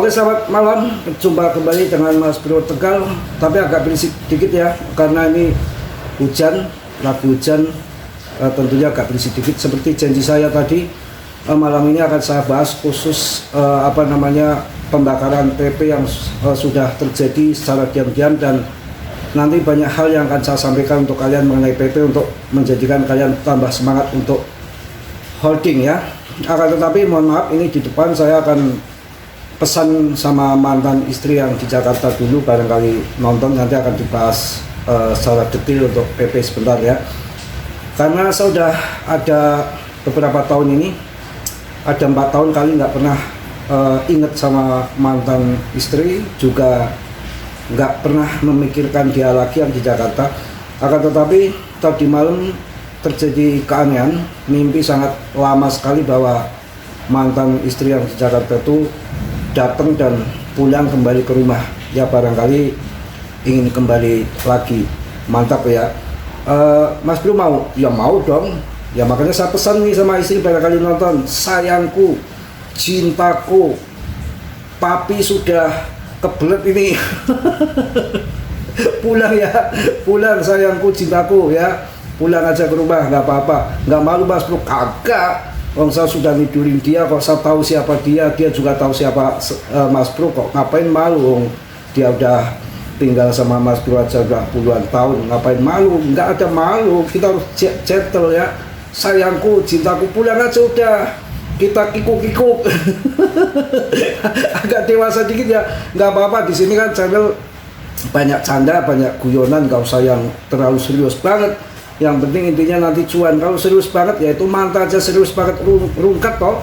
Oke, selamat malam. Jumpa kembali dengan Mas Bro Tegal. Tapi agak berisik dikit ya, karena ini hujan, lagi hujan. Tentunya agak berisik dikit. Seperti janji saya tadi, malam ini akan saya bahas khusus pembakaran PP yang sudah terjadi secara diam-diam, dan nanti banyak hal yang akan saya sampaikan untuk kalian mengenai PP untuk menjadikan kalian tambah semangat untuk holding ya. Akan tetapi mohon maaf, ini di depan saya akan pesan sama mantan istri yang di Jakarta dulu, barangkali nonton, nanti akan dibahas secara detail untuk PP sebentar ya. Karena saya sudah ada beberapa tahun ini, ada 4 tahun kali nggak pernah ingat sama mantan istri, juga nggak pernah memikirkan dia lagi yang di Jakarta. Akan tetapi tadi malam terjadi keanehan, mimpi sangat lama sekali bahwa mantan istri yang di Jakarta itu datang dan pulang kembali ke rumah. Ya barangkali ingin kembali lagi. Mantap ya. Mas Bro mau? Ya mau dong. Ya makanya saya pesan nih sama istri, barangkali nonton. Sayangku, cintaku, papi sudah kebelet ini. Pulang ya, pulang sayangku, cintaku ya. Pulang aja ke rumah, nggak apa-apa. Nggak malu Mas Bro? Kagak. Saya sudah nidurin dia, kok saya tahu siapa dia juga tahu siapa Mas Bro, kok ngapain malu? Dia udah tinggal sama Mas Bro aja udah puluhan tahun, ngapain malu? Nggak ada malu, kita harus gentle ya. Sayangku, cintaku, pulang aja udah, kita kikuk-kikuk. Agak dewasa dikit ya, nggak apa-apa. Di sini kan channel banyak canda, banyak guyonan, nggak usah yang terlalu serius banget. Yang penting intinya nanti cuan. Kalau serius banget ya itu mantap aja, serius banget rungkat toh,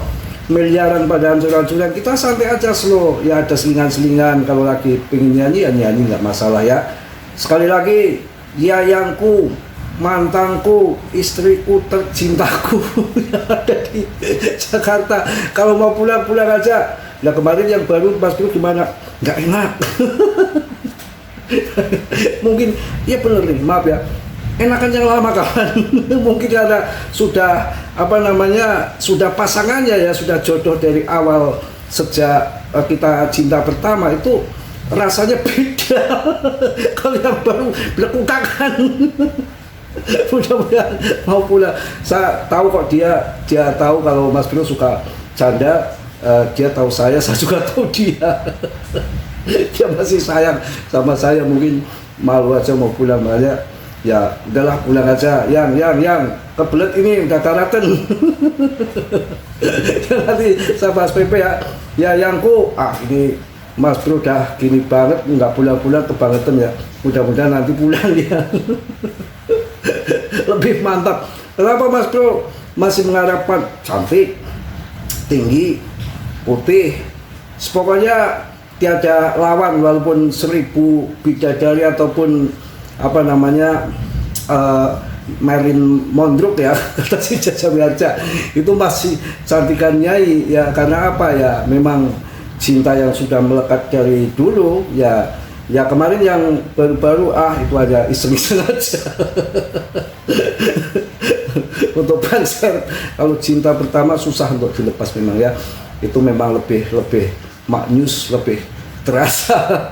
miliaran pada hancur-hancuran. Kita santai aja, slow ya, ada selingan-selingan. Kalau lagi pengen nyanyi ya nyanyi, nggak masalah ya. Sekali lagi, yayangku, mantanku, istriku tercintaku yang ada di Jakarta, kalau mau pulang-pulang aja. Nah kemarin yang baru Mas Bro gimana? Nggak enak. Mungkin ya bener nih, maaf ya, enakan yang lama kawan. Mungkin karena sudah sudah pasangannya ya, sudah jodoh dari awal, sejak kita cinta pertama itu rasanya beda. Kalau yang baru belekukan. Mudah-mudahan mau pulang. Saya tahu kok dia tahu kalau Mas Bro suka canda, dia tahu saya juga tahu dia. Dia masih sayang sama saya, mungkin malu aja mau pulang banyak. Ya udahlah, pulang aja. Yang kebelet ini udah daratan. Nanti saya bahas PP ya. Ya yangku, ini Mas Bro udah gini banget, nggak pulang-pulang, kebangetan ya. Mudah-mudahan nanti pulang ya. Lebih mantap. Kenapa Mas Bro masih mengharapkan cantik, tinggi, putih, pokoknya tiada lawan, walaupun 1000 bidadari ataupun Marilyn Monroe ya, kata si Jaja Miharja, itu masih cantikan Nyai ya. Karena apa ya, memang cinta yang sudah melekat dari dulu ya. Ya kemarin yang baru-baru itu aja iseng-iseng aja. Untuk Banser, kalau cinta pertama susah untuk dilepas memang ya. Itu memang lebih maknyus, lebih terasa.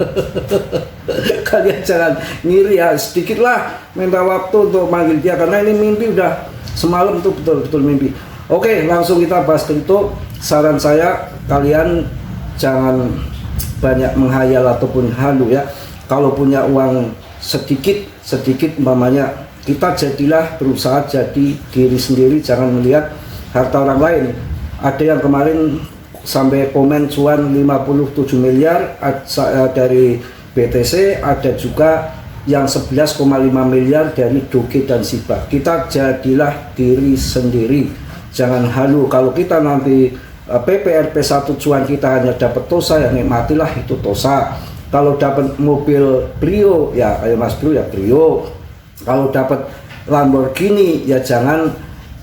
Kalian jangan ngiri ya, sedikit lah minta waktu untuk manggil dia, karena ini mimpi udah semalam tuh, betul-betul mimpi. Oke, langsung kita bahas itu. Saran saya, kalian jangan banyak menghayal ataupun halu ya. Kalau punya uang sedikit umpamanya, kita jadilah berusaha jadi diri sendiri, jangan melihat harta orang lain. Ada yang kemarin sampai komen cuan 57 miliar dari BTC, ada juga yang 11,5 miliar dari Doge dan Shiba. Kita jadilah diri sendiri, jangan halu. Kalau kita nanti PPRP 1 cuan kita hanya dapat Tosa, ya nikmatilah itu Tosa. Kalau dapat mobil Brio ya kayak Mas Bro ya Brio. Kalau dapat Lamborghini ya jangan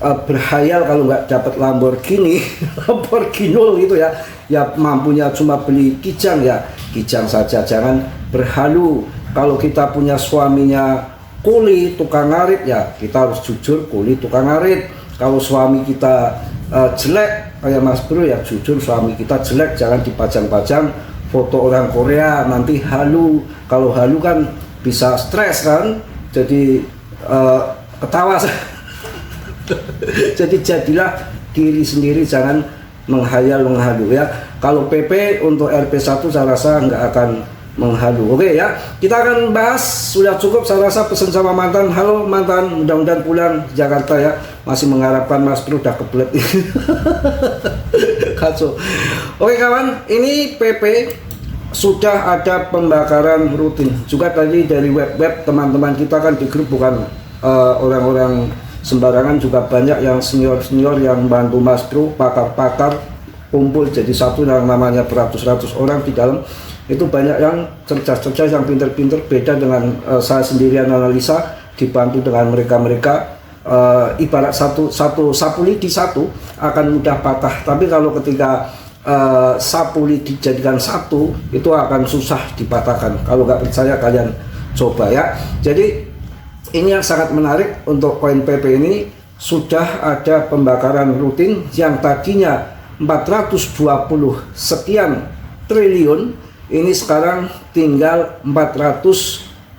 berhayal kalau nggak dapat Lamborghini Lamborghini gitu ya. Ya mampunya cuma beli Kijang ya Kijang saja, jangan berhalu. Kalau kita punya suaminya kuli tukang ngarit ya kita harus jujur, kuli tukang ngarit. Kalau suami kita jelek kayak Mas Bro ya jujur suami kita jelek, jangan dipajang-pajang foto orang Korea nanti halu. Kalau halu kan bisa stres kan, jadi ketawa. Jadi jadilah diri sendiri, jangan menghayal menghalu ya. Kalau PP untuk RP1 saya rasa nggak akan menghalu. Oke ya, kita akan bahas, sudah cukup saya rasa pesan sama mantan. Halo mantan, mudah-mudahan pulang Jakarta ya, masih mengharapkan Mas Bro udah kebelet. Kacau. Oke kawan, ini PP sudah ada pembakaran rutin juga tadi dari web-web teman-teman kita kan di grup, bukan orang-orang sembarangan, juga banyak yang senior-senior yang bantu Mas Bro, pakar-pakar kumpul jadi satu yang namanya beratus-ratus orang di dalam. Itu banyak yang cerdas-cerdas, yang pinter-pinter, beda dengan saya sendirian analisa, dibantu dengan mereka-mereka. Ibarat satu sapu lidi satu akan mudah patah, tapi kalau ketika sapu lidi dijadikan satu itu akan susah dipatahkan. Kalau nggak percaya kalian coba ya. Jadi ini yang sangat menarik untuk koin PP ini, sudah ada pembakaran rutin yang tadinya 420 sekian triliun, ini sekarang tinggal 413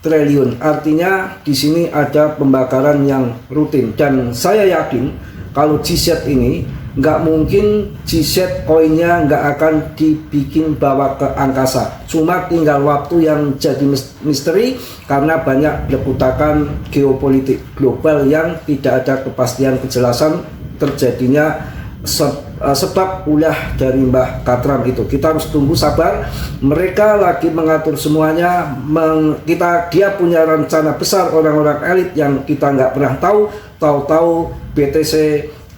triliun. Artinya di sini ada pembakaran yang rutin, dan saya yakin kalau GZ ini nggak mungkin GZ koinnya nggak akan dibikin bawa ke angkasa. Cuma tinggal waktu yang jadi misteri karena banyak berputakan geopolitik global yang tidak ada kepastian kejelasan terjadinya sebab ulah dari Mbah Katram itu. Kita harus tunggu sabar. Mereka lagi mengatur semuanya. Dia punya rencana besar, orang-orang elit yang kita nggak pernah tahu. Tahu-tahu BTC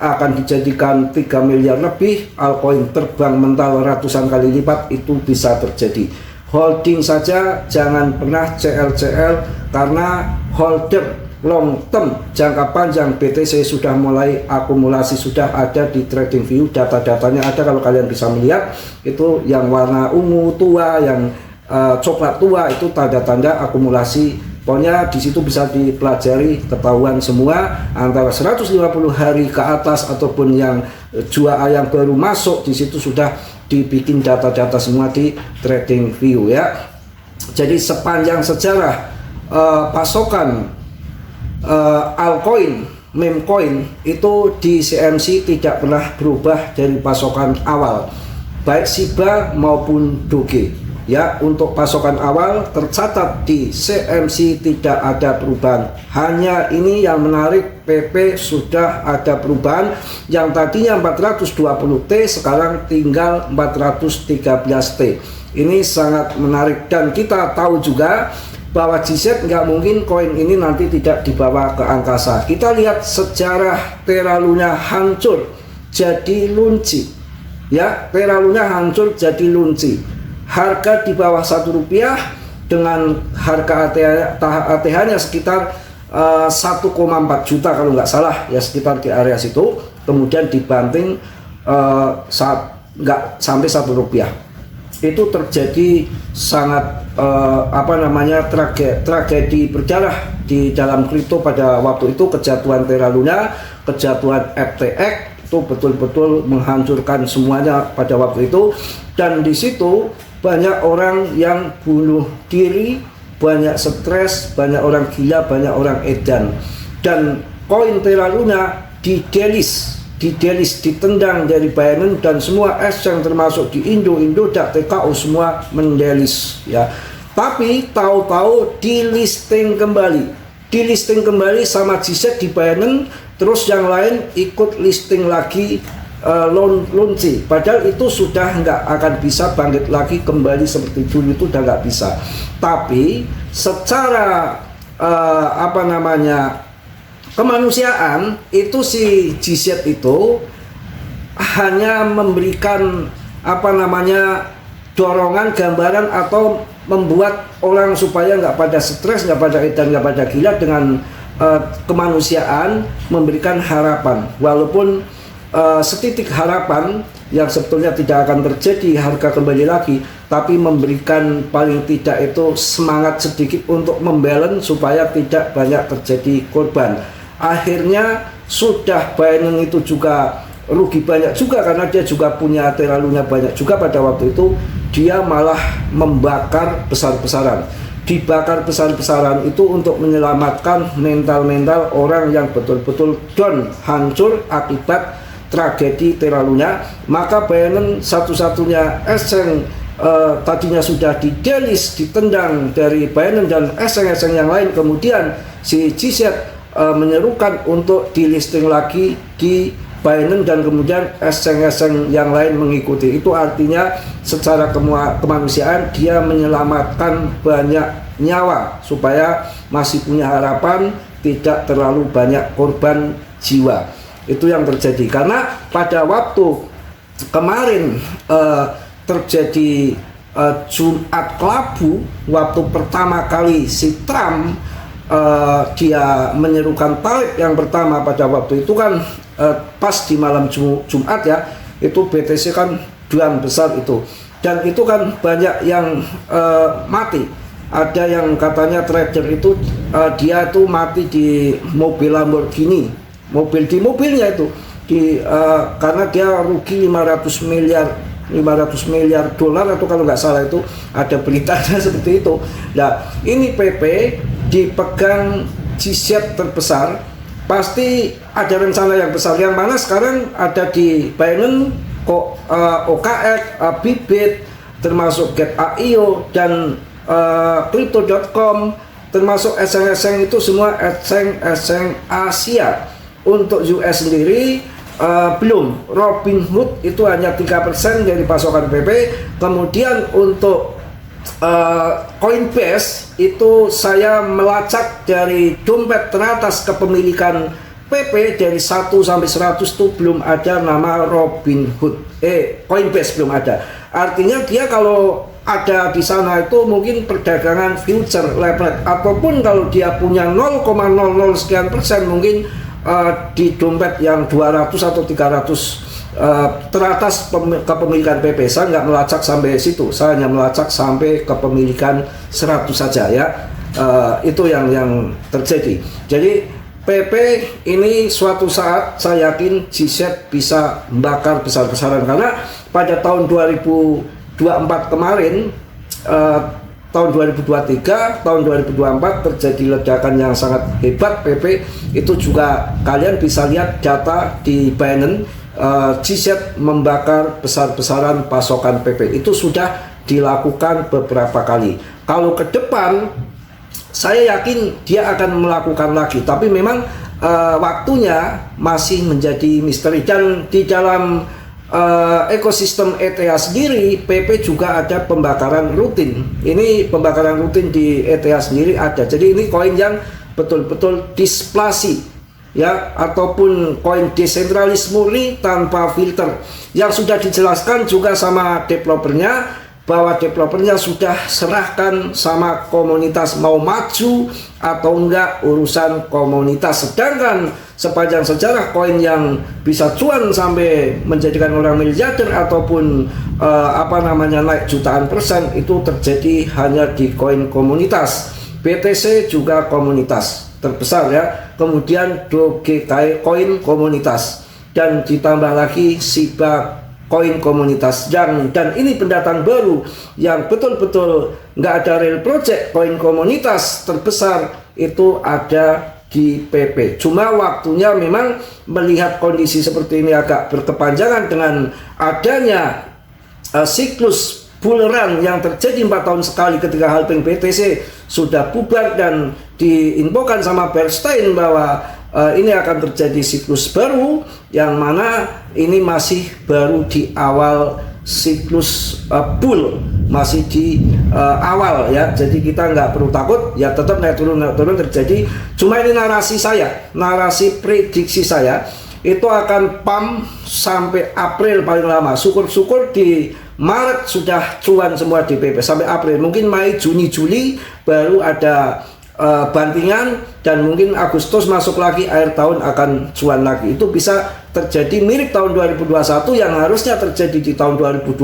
akan dijadikan 3 miliar lebih, altcoin terbang mental ratusan kali lipat, itu bisa terjadi. Holding saja, jangan pernah CL karena holder long term, jangka panjang BTC sudah mulai akumulasi, sudah ada di TradingView, data-datanya ada kalau kalian bisa melihat. Itu yang warna ungu tua, yang coklat tua, itu tanda-tanda akumulasi. Pokoknya di situ bisa dipelajari, ketahuan semua antara 150 hari ke atas ataupun yang jua yang baru masuk, di situ sudah dibikin data-data semua di TradingView ya. Jadi sepanjang sejarah pasokan altcoin, meme coin itu di CMC tidak pernah berubah dari pasokan awal, baik Shiba maupun Doge ya. Untuk pasokan awal tercatat di CMC tidak ada perubahan. Hanya ini yang menarik, PP sudah ada perubahan, yang tadinya 420T sekarang tinggal 413T. Ini sangat menarik, dan kita tahu juga bahwa GZ nggak mungkin koin ini nanti tidak dibawa ke angkasa. Kita lihat sejarah Terra Luna hancur jadi lunci ya, Terra Luna hancur jadi lunci, harga di bawah Rp1 dengan harga ATH-nya sekitar 1,4 juta kalau nggak salah ya, sekitar di area situ. Kemudian dibanting saat nggak sampai Rp1. Itu terjadi sangat tragedi berdarah di dalam kripto pada waktu itu. Kejatuhan Terra Luna, kejatuhan FTX itu betul-betul menghancurkan semuanya pada waktu itu. Dan di situ banyak orang yang bunuh diri, banyak stres, banyak orang gila, banyak orang edan. Dan koin Terra Luna ditendang dari Binance, dan semua exchange termasuk di Indo, TKO semua mendelis ya. Tapi tahu-tahu di listing kembali sama GZ di Binance, terus yang lain ikut listing lagi launching. Padahal itu sudah nggak akan bisa bangkit lagi kembali seperti dulu, itu udah nggak bisa. Tapi secara kemanusiaan itu si GZ itu hanya memberikan dorongan, gambaran, atau membuat orang supaya nggak pada stres, nggak pada edan, nggak pada gila dengan kemanusiaan, memberikan harapan, walaupun setitik harapan yang sebetulnya tidak akan terjadi harga kembali lagi, tapi memberikan paling tidak itu semangat sedikit untuk membalance supaya tidak banyak terjadi korban. Akhirnya sudah Binance itu juga rugi banyak juga karena dia juga punya terlalunya banyak juga pada waktu itu. Dia malah membakar besar-besaran. Dibakar besar-besaran itu untuk menyelamatkan mental-mental orang yang betul-betul down, hancur akibat tragedi terlalunya. Maka Bayern satu-satunya eseng tadinya sudah didelis, ditendang dari Bayern dan eseng-eseng yang lain, kemudian si GZ menyerukan untuk di listing lagi di Bayern dan kemudian eseng-eseng yang lain mengikuti. Itu artinya secara kemanusiaan dia menyelamatkan banyak nyawa supaya masih punya harapan, tidak terlalu banyak korban jiwa. Itu yang terjadi karena pada waktu kemarin terjadi Jumat Kelabu, waktu pertama kali si Trump dia menyerukan talib yang pertama pada waktu itu kan pas di malam Jumat ya, itu BTC kan duan besar itu, dan itu kan banyak yang mati. Ada yang katanya trader itu dia tuh mati di mobil Lamborghini, mobilnya itu karena dia rugi 500 miliar dolar atau kalau nggak salah itu ada beritanya seperti itu. Nah ini PP dipegang GZ terbesar, pasti ada rencana yang besar yang mana sekarang ada di Binance, OKX, Bybit, termasuk Get.io dan Crypto.com, termasuk eseng-eseng itu semua eseng-eseng Asia. Untuk US sendiri belum, Robinhood itu hanya 3% dari pasokan PP. Kemudian untuk Coinbase itu saya melacak dari dompet teratas kepemilikan PP dari 1 sampai 100 itu belum ada nama Robinhood. Coinbase belum ada. Artinya dia kalau ada di sana itu mungkin perdagangan future leverage, ataupun kalau dia punya 0,00 sekian persen mungkin di dompet yang 200 atau 300 teratas kepemilikan PP. Saya nggak melacak sampai situ, saya hanya melacak sampai kepemilikan 100 saja ya. Itu yang terjadi. Jadi PP ini suatu saat saya yakin GZ bisa membakar besar-besaran, karena pada tahun 2024 kemarin, tahun 2023, tahun 2024 terjadi ledakan yang sangat hebat PP. Itu juga kalian bisa lihat data di Binance, GZ membakar besar-besaran pasokan PP. Itu sudah dilakukan beberapa kali. Kalau ke depan saya yakin dia akan melakukan lagi, tapi memang waktunya masih menjadi misteri. Dan di dalam ekosistem ETH sendiri, PP juga ada pembakaran rutin. Ini pembakaran rutin di ETH sendiri ada. Jadi ini koin yang betul-betul displasi ya, ataupun koin desentralis murni tanpa filter, yang sudah dijelaskan juga sama developernya, bahwa developernya sudah serahkan sama komunitas, mau maju atau enggak urusan komunitas. Sedangkan sepanjang sejarah koin yang bisa cuan sampai menjadikan orang miliarder ataupun naik jutaan persen itu terjadi hanya di koin komunitas. BTC juga komunitas terbesar ya, kemudian Dogecoin komunitas, dan ditambah lagi Shiba koin komunitas. Dan ini pendatang baru yang betul-betul nggak ada real project. Koin komunitas terbesar itu ada di PP. Cuma waktunya memang melihat kondisi seperti ini agak berkepanjangan dengan adanya siklus bull run yang terjadi 4 tahun sekali ketika halving BTC sudah bubar dan diinfokan sama Bernstein bahwa ini akan terjadi siklus baru, yang mana ini masih baru di awal siklus bull, masih di awal ya. Jadi kita nggak perlu takut ya, tetap naik turun terjadi. Cuma ini narasi saya, narasi prediksi saya itu akan pump sampai April paling lama. Syukur-syukur di Maret sudah cuan semua di PP sampai April. Mungkin Mei, Juni, Juli baru ada bantingan, dan mungkin Agustus masuk lagi, akhir tahun akan cuan lagi. Itu bisa terjadi mirip tahun 2021 yang harusnya terjadi di tahun 2025,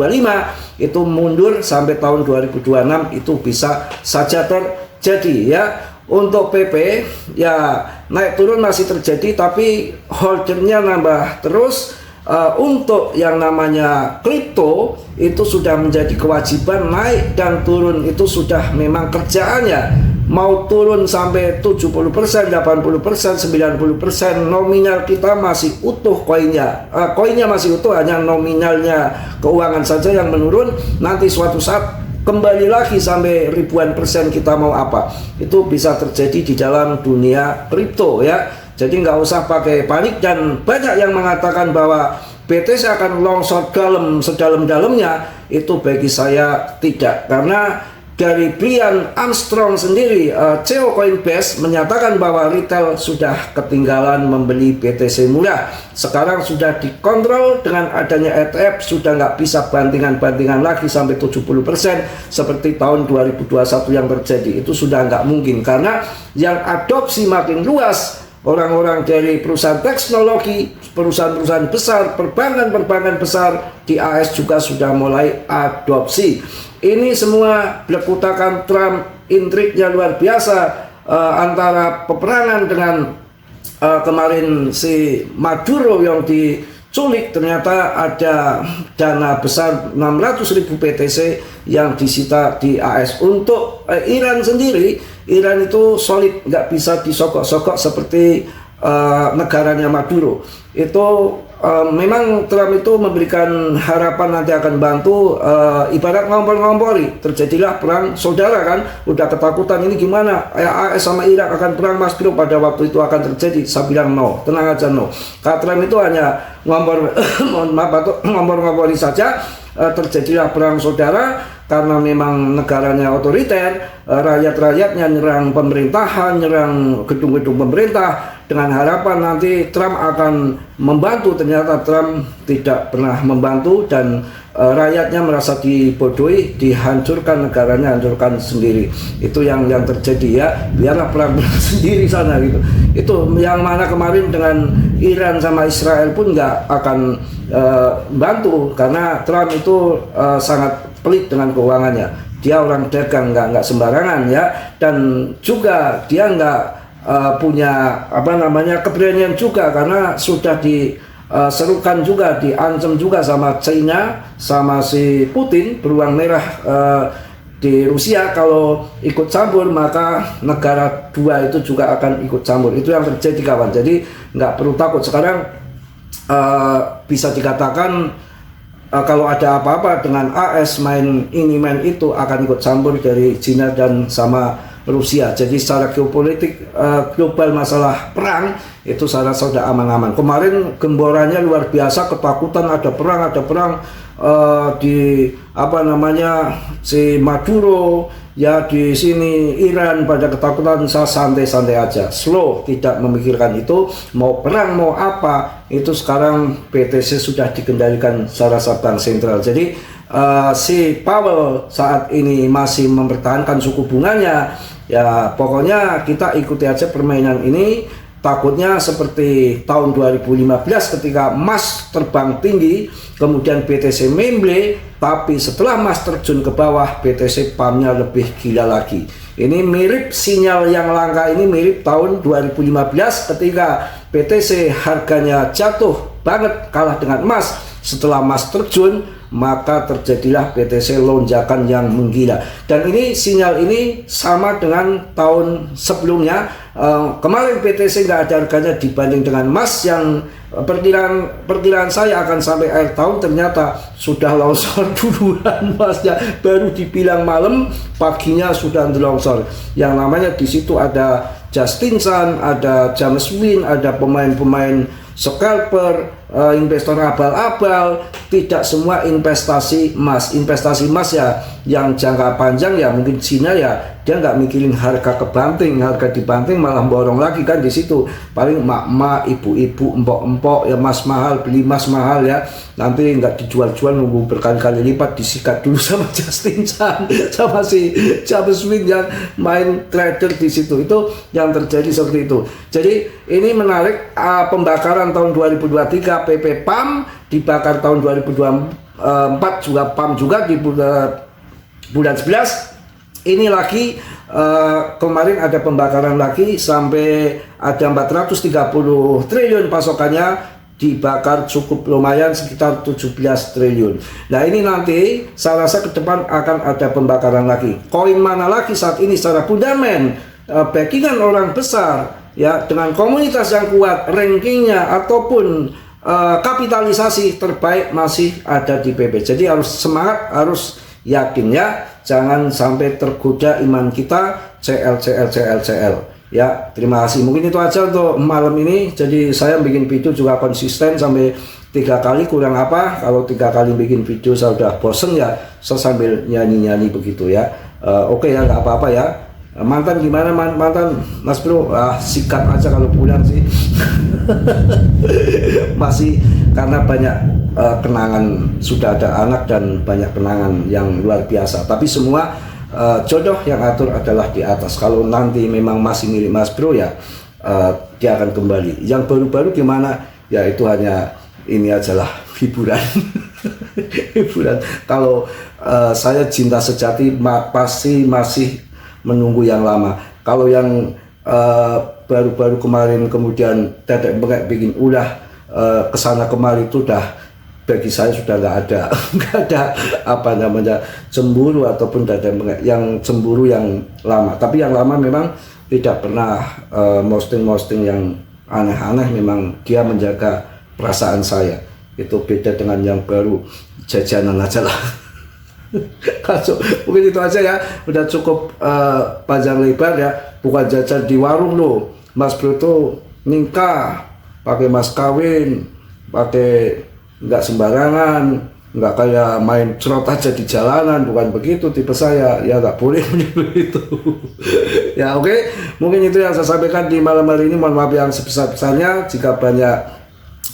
itu mundur sampai tahun 2026, itu bisa saja terjadi ya. Untuk PP ya naik turun masih terjadi, tapi holdernya nambah terus. untuk yang namanya kripto itu sudah menjadi kewajiban, naik dan turun itu sudah memang kerjaannya. Mau turun sampai 70%, 80%, 90%, nominal kita masih utuh koinnya. Koinnya masih utuh, hanya nominalnya keuangan saja yang menurun. Nanti suatu saat kembali lagi sampai ribuan persen, kita mau apa. Itu bisa terjadi di dalam dunia kripto ya. Jadi nggak usah pakai panik, dan banyak yang mengatakan bahwa BTC akan longsor dalam sedalam-dalamnya. Itu bagi saya tidak, karena dari Brian Armstrong sendiri, CEO Coinbase menyatakan bahwa retail sudah ketinggalan membeli BTC murah. Sekarang sudah dikontrol dengan adanya ETF, sudah nggak bisa bantingan-bantingan lagi sampai 70% seperti tahun 2021 yang terjadi. Itu sudah nggak mungkin, karena yang adopsi makin luas. Orang-orang dari perusahaan teknologi, perusahaan-perusahaan besar, perbankan-perbankan besar di AS juga sudah mulai adopsi. Ini semua berkutakan Trump, intriknya luar biasa, antara peperangan dengan kemarin si Maduro yang diculik. Ternyata ada dana besar 600.000 BTC yang disita di AS. Untuk Iran sendiri, Iran itu solid, nggak bisa disogok-sogok seperti negaranya Maduro. Itu memang Trump itu memberikan harapan nanti akan bantu, ibarat ngompor-ngompori. Terjadilah perang saudara kan, udah ketakutan ini gimana, AS sama Irak akan perang Mas Bro, pada waktu itu akan terjadi. Saya bilang no, tenang aja no. Karena Trump itu hanya ngompor-ngompori saja. Terjadilah perang saudara karena memang negaranya otoriter, rakyat-rakyatnya nyerang pemerintahan, nyerang gedung-gedung pemerintah dengan harapan nanti Trump akan membantu. Ternyata Trump tidak pernah membantu, dan rakyatnya merasa dibodohi, dihancurkan negaranya, hancurkan sendiri. Itu yang terjadi ya. Biarlah perang sendiri sana gitu. Itu yang mana kemarin dengan Iran sama Israel pun nggak akan bantu, karena Trump itu sangat pelit dengan keuangannya. Dia orang dagang, nggak sembarangan ya, dan juga dia nggak punya keberanian juga, karena sudah diserukan juga, diancam juga sama China, sama si Putin, beruang merah di Rusia. Kalau ikut campur maka negara dua itu juga akan ikut campur. Itu yang terjadi kawan. Jadi nggak perlu takut. Sekarang bisa dikatakan kalau ada apa-apa dengan AS, main ini main itu, akan ikut campur dari China dan sama Rusia. Jadi secara geopolitik global, masalah perang itu saya rasa sudah aman-aman. Kemarin gemborannya luar biasa, ketakutan ada perang di si Maduro ya, di sini Iran pada ketakutan. Saya santai-santai aja, slow, tidak memikirkan itu mau perang mau apa. Itu sekarang BTC sudah dikendalikan secara bank sentral. Jadi si Powell saat ini masih mempertahankan suku bunganya. Ya pokoknya kita ikuti aja permainan ini. Takutnya seperti tahun 2015 ketika emas terbang tinggi, kemudian BTC memble, tapi setelah emas terjun ke bawah, BTC pumpnya lebih gila lagi. Ini mirip sinyal yang langka, ini mirip tahun 2015 ketika BTC harganya jatuh banget, kalah dengan emas. Setelah emas terjun, maka terjadilah BTC lonjakan yang menggila. Dan ini sinyal ini sama dengan tahun sebelumnya. Kemarin BTC nggak ada harganya dibanding dengan emas yang perkiraan saya akan sampai akhir tahun, ternyata sudah longsor duluan emasnya, baru dibilang malam, paginya sudah longsor. Yang namanya di situ ada Justin Sun, ada James Wynn, ada pemain-pemain scalper, investor abal-abal. Tidak semua investasi emas. Investasi emas ya yang jangka panjang ya, mungkin Cina ya dia nggak mikirin harga kebanting, harga dibanting malah borong lagi kan di situ. Paling mak-mak, ibu-ibu, empok-empok ya, emas mahal, beli emas mahal ya, nanti nggak dijual-jual, nunggu berkali-kali lipat, disikat dulu sama Justin Sun, sama si James Wynn yang main trader di situ. Itu yang terjadi seperti itu. Jadi ini menarik, pembakaran tahun 2023 PP PAM, dibakar tahun 2024 juga PAM juga di bulan 11. Ini lagi kemarin ada pembakaran lagi sampai ada 430 triliun pasokannya. dibakar cukup lumayan sekitar 17 triliun. Nah ini nanti saya rasa ke depan akan ada pembakaran lagi. Koin mana lagi saat ini secara fundament, backingan orang besar ya, dengan komunitas yang kuat, rankingnya ataupun kapitalisasi terbaik masih ada di PP. Jadi harus semangat, harus yakin ya, jangan sampai tergoda iman kita CL. Ya, terima kasih. Mungkin itu aja untuk malam ini. Jadi saya bikin video juga konsisten sampai 3 kali, kurang apa. Kalau 3 kali bikin video saya udah bosen ya, saya sambil nyanyi-nyanyi begitu ya. Oke ya, nggak apa-apa ya. Mantan gimana mantan Mas Bro? Sikat aja kalau pulang sih. Masih karena banyak kenangan, sudah ada anak dan banyak kenangan yang luar biasa. Tapi semua jodoh yang atur adalah di atas. Kalau nanti memang masih milik Mas Bro ya, dia akan kembali. Yang baru-baru gimana ya, itu hanya ini ajalah hiburan. Hiburan. Kalau saya cinta sejati pasti masih menunggu yang lama. Kalau yang baru-baru kemarin kemudian Dedek Bengek bikin ulah kesana kemari, itu udah bagi saya sudah nggak ada nggak ada apa namanya cemburu ataupun Dedek Bengek. Yang cemburu yang lama, tapi yang lama memang tidak pernah posting yang aneh-aneh. Memang dia menjaga perasaan saya. Itu beda dengan yang baru, jajanan aja lah. Mungkin itu aja ya, udah cukup panjang lebar ya. Bukan jajan di warung loh, Mas Bro tuh nikah pakai mas kawin, pakai nggak sembarangan, nggak kayak main cerot aja di jalanan, bukan begitu tipe saya ya, nggak boleh begitu. Ya oke, mungkin itu yang saya sampaikan di malam hari ini. Mohon maaf yang sebesar-besarnya jika banyak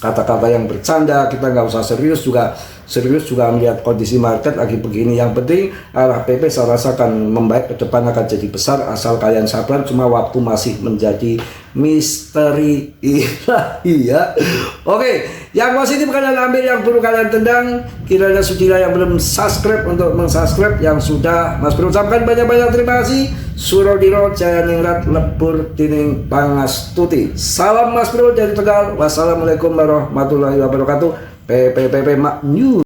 kata-kata yang bercanda. Kita nggak usah serius juga melihat kondisi market lagi begini. Yang penting arah PP saya rasakan membaik, ke depan akan jadi besar asal kalian sabar. Cuma waktu masih menjadi misteri ilahi ya. Oke, yang positif kalian ambil, yang buruk kalian tendang. Kiranya sudilah yang belum subscribe untuk mensubscribe, yang sudah Mas Bro ucapkan banyak-banyak terima kasih. Surodiro Jaya Ningrat Lebur Tining Pangastuti. Salam Mas Bro dari Tegal. Wassalamualaikum warahmatullahi wabarakatuh. PPPP Mak New.